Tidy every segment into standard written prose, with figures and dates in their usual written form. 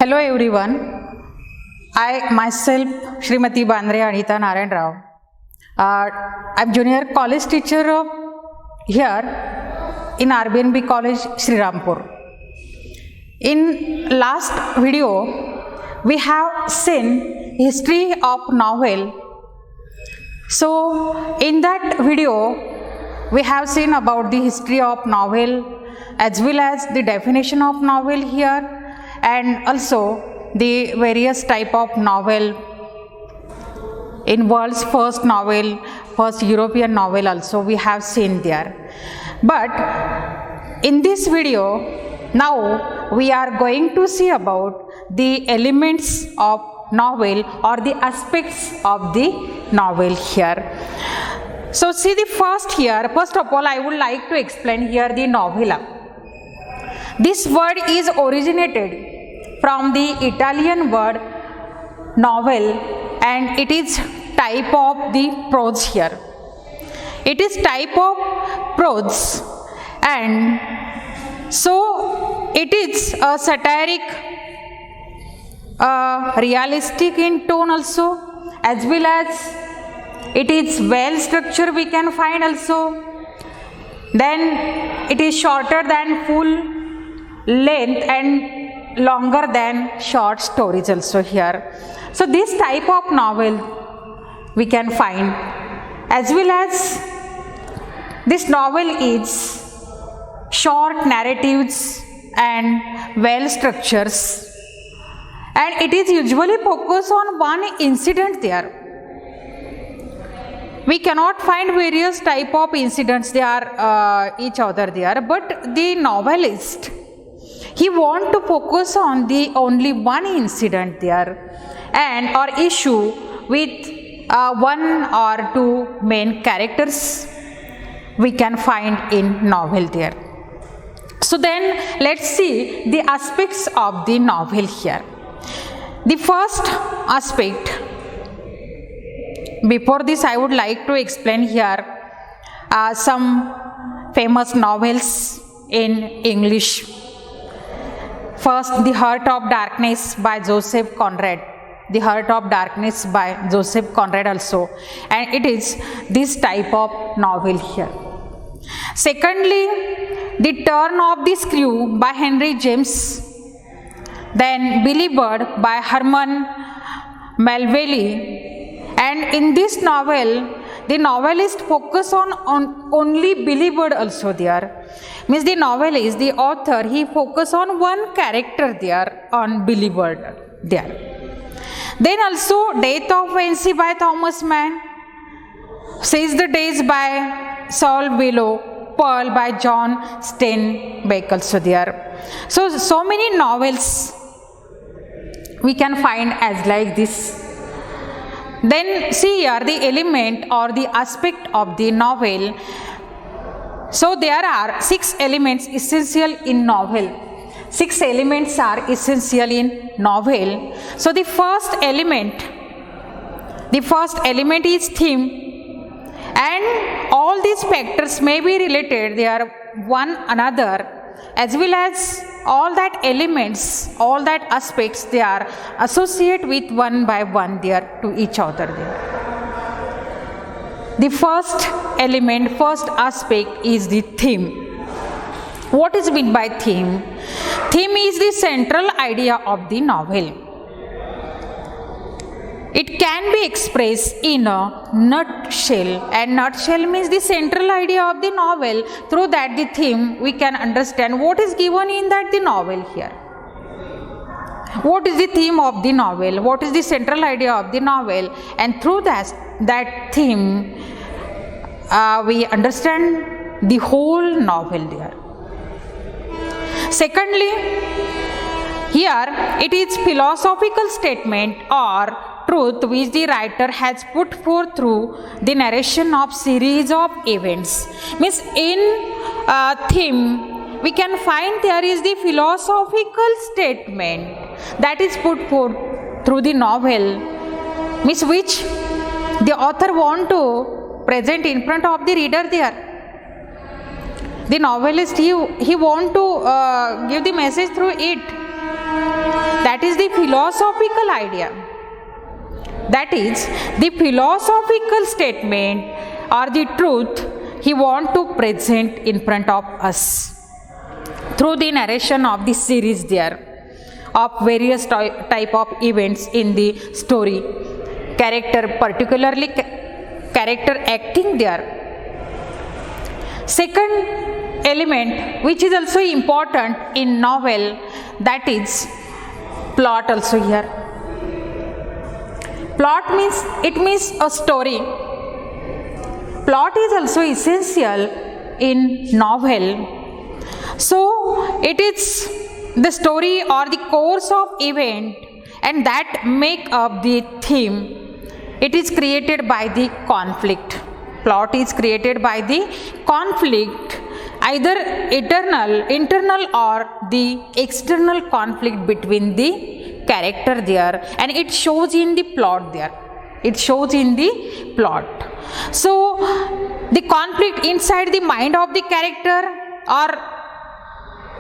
Hello everyone. I myself, Srimati Bandre Anita Narayan Rao. I'm junior college teacher here in RBNB College, Sri Rampur. In last video, we have seen history of novel. So in that video, we have seen about the history of novel as well as the definition of novel here, and also the various type of novel in world's first novel, first European novel also we have seen there. But in this video, now we are going to see about the elements of novel or the aspects of the novel here. So see the first here, first of all I would like to explain here the novella. This word is originated from the Italian word novel, and it is type of the prose here. It is type of prose, and so it is a satiric, realistic in tone also, as well as it is well structured we can find also. Then it is shorter than full length and longer than short stories also here. So this type of novel we can find, as well as this novel is short narratives and well structures, and it is usually focused on one incident there. We cannot find various type of incidents, they are each other there, but the novelist, he want to focus on the only one incident there and or issue with one or two main characters we can find in novel there. So then let's see the aspects of the novel here. The first aspect, before this I would like to explain here some famous novels in English. First, The Heart of Darkness by Joseph Conrad. The Heart of Darkness by Joseph Conrad also, and it is this type of novel here. Secondly, The Turn of the Screw by Henry James. Then Billy Budd by Herman Melville. And in this novel, the novelist focus on only Billy Budd also there. Means the novelist, the author, he focus on one character there, on Billy Budd there. Then also Death of Vinci by Thomas Mann, Seize the Days by Saul Bellow, Pearl by John Steinbeck also there. So many novels we can find as like this. Then see here the element or the aspect of the novel. So there are 6 elements essential in novel. 6 elements are essential in novel. So the first element is theme, and all these factors may be related, they are one another, as well as all that elements, all that aspects, they are associated with one by one there to each other there. The first element, first aspect is the theme. What is meant by theme? Theme is the central idea of the novel. It can be expressed in a nutshell, and nutshell means the central idea of the novel. Through that the theme we can understand what is given in that the novel here. What is the theme of the novel? What is the central idea of the novel? And through that theme we understand the whole novel there. Secondly, here it is philosophical statement or truth which the writer has put forth through the narration of series of events. Means in theme we can find there is the philosophical statement that is put forth through the novel, means which the author want to present in front of the reader there. The novelist, he want to give the message through it. that is the philosophical idea. That is the philosophical statement or the truth he want to present in front of us through the narration of the series there of various type of events in the story, character, particularly character acting there. Second element which is also important in novel, that is plot also here. Plot means a story. Plot is also essential in novel. So it is the story or the course of event and that make up the theme. It is created by the conflict. Plot is created by the conflict, either internal or the external conflict between the character there, and it shows in the plot there. It shows in the plot. So the conflict inside the mind of the character or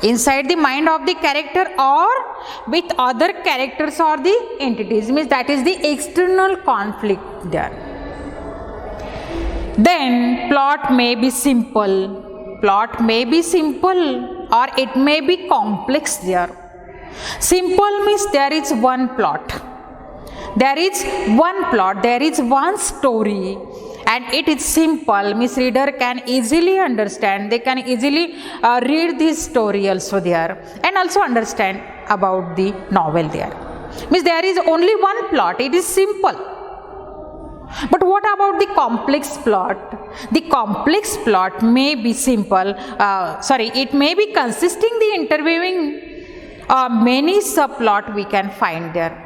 inside the mind of the character or with other characters or the entities, means that is the external conflict there. Then plot may be simple. Plot may be simple or it may be complex there. Simple means there is one plot. There is one plot, there is one story, and it is simple, means reader can easily understand, they can easily read this story also there and also understand about the novel there. Means there is only one plot, it is simple. But what about the complex plot? The complex plot may be simple, it may be consisting the interviewing many subplot we can find there.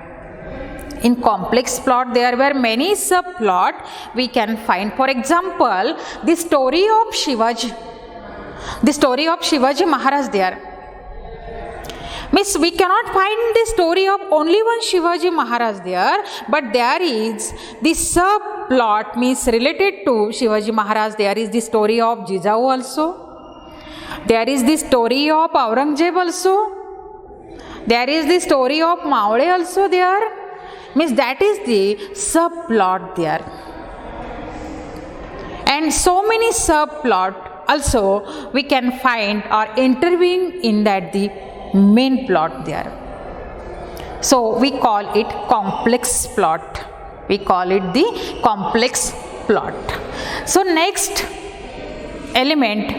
In complex plot, there were many subplot we can find. For example, the story of Shivaji Maharaj there. Means we cannot find the story of only one Shivaji Maharaj there, but there is the subplot means related to Shivaji Maharaj. There is the story of Jijau also. There is the story of Aurangzeb also. There is the story of Maule also there. Means that is the subplot there. And so many subplot also we can find or interviewing in that the main plot there. So we call it complex plot. We call it the complex plot. So next element,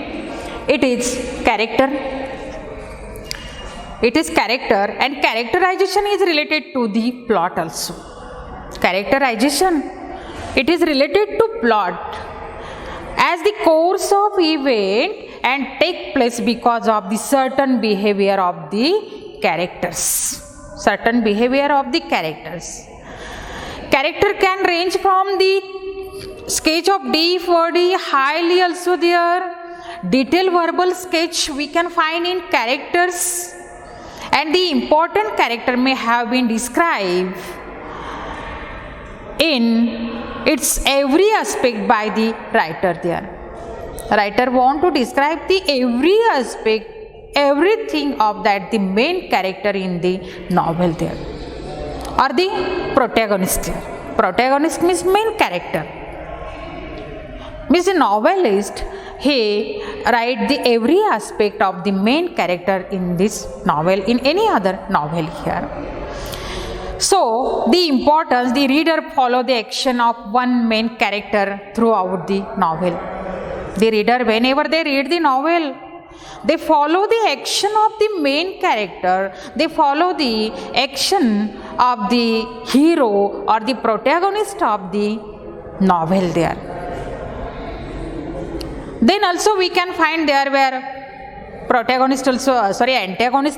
it is character. It is character, and characterization is related to the plot also. Characterization, it is related to plot as the course of event and take place because of the certain behavior of the characters. Certain behavior of the characters. Character can range from the sketch of deep wordy, highly also there. Detailed verbal sketch we can find in characters. And the important character may have been described in its every aspect by the writer there. Writer want to describe the every aspect, everything of that the main character in the novel there, or the protagonist there. Protagonist means main character. Means the novelist, he write the every aspect of the main character in this novel, in any other novel here. So the importance, the reader follow the action of one main character throughout the novel. The reader, whenever they read the novel, they follow the action of the main character, they follow the action of the hero or the protagonist of the novel there. Then also we can find there where antagonist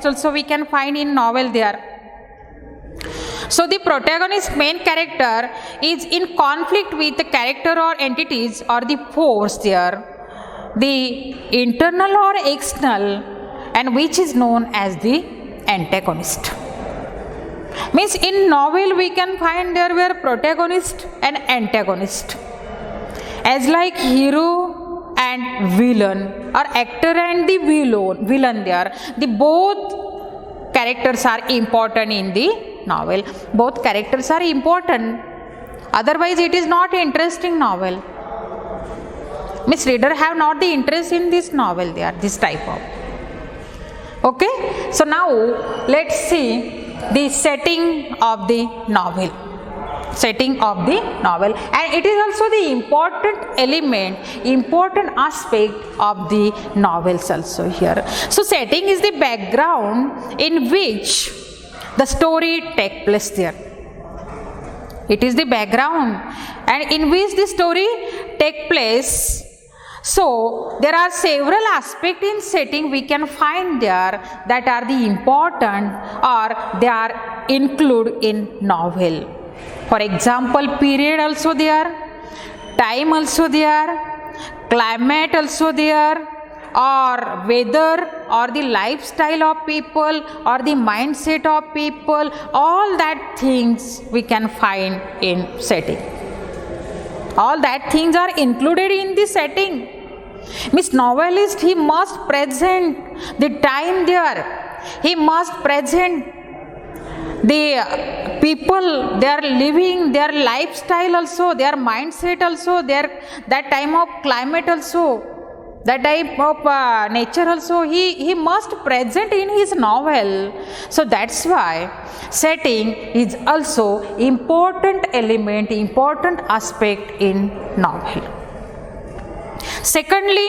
also we can find in novel there. So the protagonist main character is in conflict with the character or entities or the force there, the internal or external, and which is known as the antagonist. Means in novel we can find there were protagonist and antagonist, as like hero and villain, or actor and the villain there. The both characters are important in the novel. Both characters are important, otherwise it is not interesting novel. Means reader have not the interest in this novel, they are this type of. Okay, so now let's see the setting of the novel. Setting of the novel, and it is also the important element, important aspect of the novels also here. So setting is the background in which the story take place there. It is the background and in which the story take place. So there are several aspects in setting we can find there that are the important or they are included in novel. For example, period also there, time also there, climate also there, or weather, or the lifestyle of people, or the mindset of people, all that things we can find in setting. All that things are included in the setting. Means novelist, he must present the time there, he must present the people, they are living, their lifestyle also, their mindset also, their that time of climate also, that type of nature also, he must present in his novel. So that's why setting is also important element, important aspect in novel. Secondly,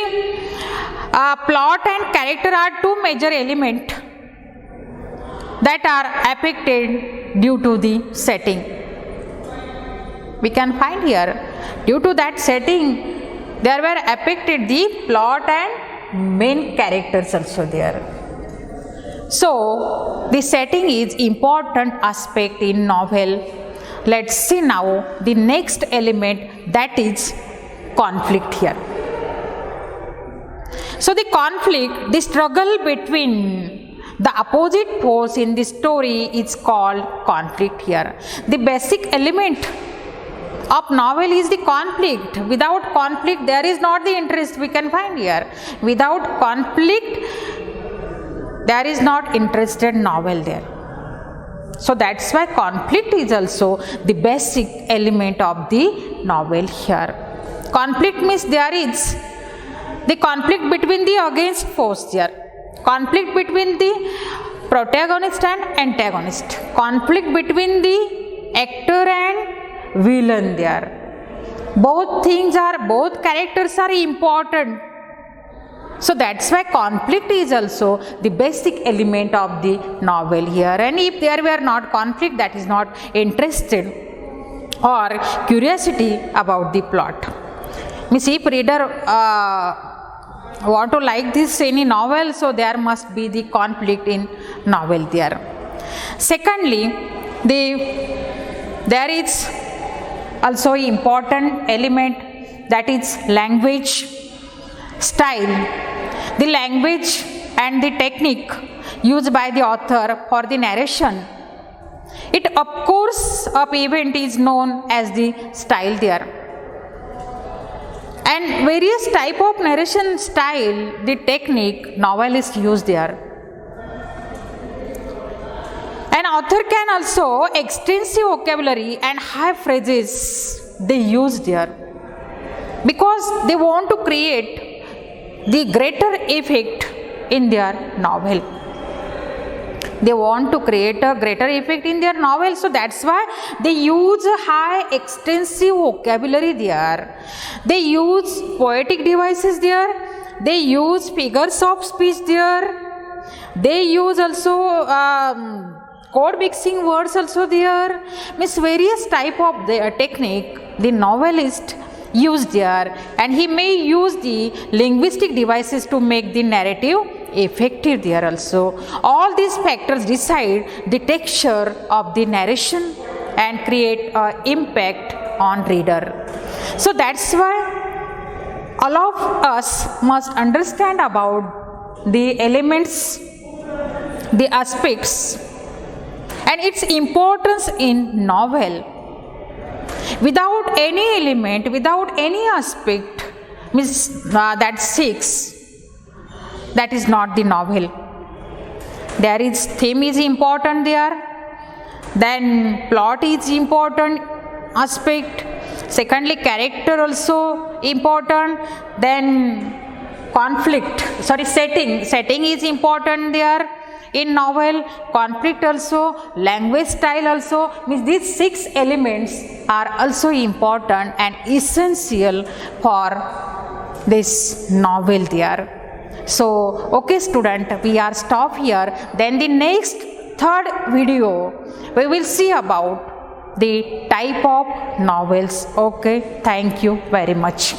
plot and character are two major elements that are affected due to the setting. We can find here, due to that setting, there were affected the plot and main characters also there. So the setting is important aspect in novel. Let's see now the next element, that is conflict here. So the conflict, the struggle between the opposite force in the story is called conflict here. The basic element of novel is the conflict. Without conflict, there is not the interest we can find here. Without conflict, there is not interested novel there. So that's why conflict is also the basic element of the novel here. Conflict means there is the conflict between the against force here. Conflict between the protagonist and antagonist, conflict between the actor and villain there. Both characters are important. So that's why conflict is also the basic element of the novel here. And if there were not conflict, that is not interested or curiosity about the plot. Means if reader want to like this any novel, so there must be the conflict in novel there. Secondly, there is also important element, that is language, style. The language and the technique used by the author for the narration, it of course of event is known as the style there. And various type of narration style, the technique novelist use there. An author can also extensive vocabulary and high phrases they use there, because they want to create the greater effect in their novel. They want to create a greater effect in their novel, so that's why they use high extensive vocabulary there. They use poetic devices there, they use figures of speech there, they use also code mixing words also there. Means various type of the technique the novelist use there, and he may use the linguistic devices to make the narrative effective there also. All these factors decide the texture of the narration and create an impact on reader. So that's why all of us must understand about the elements, the aspects and its importance in novel. Without any element, without any aspect, means that six, that is not the novel. there is theme is important there, then plot is important aspect, secondly character also important, then setting is important there in novel, conflict also, language style also, means these 6 elements are also important and essential for this novel there. So okay student, we are stop here, then the next third video we will see about the type of novels. Okay, thank you very much.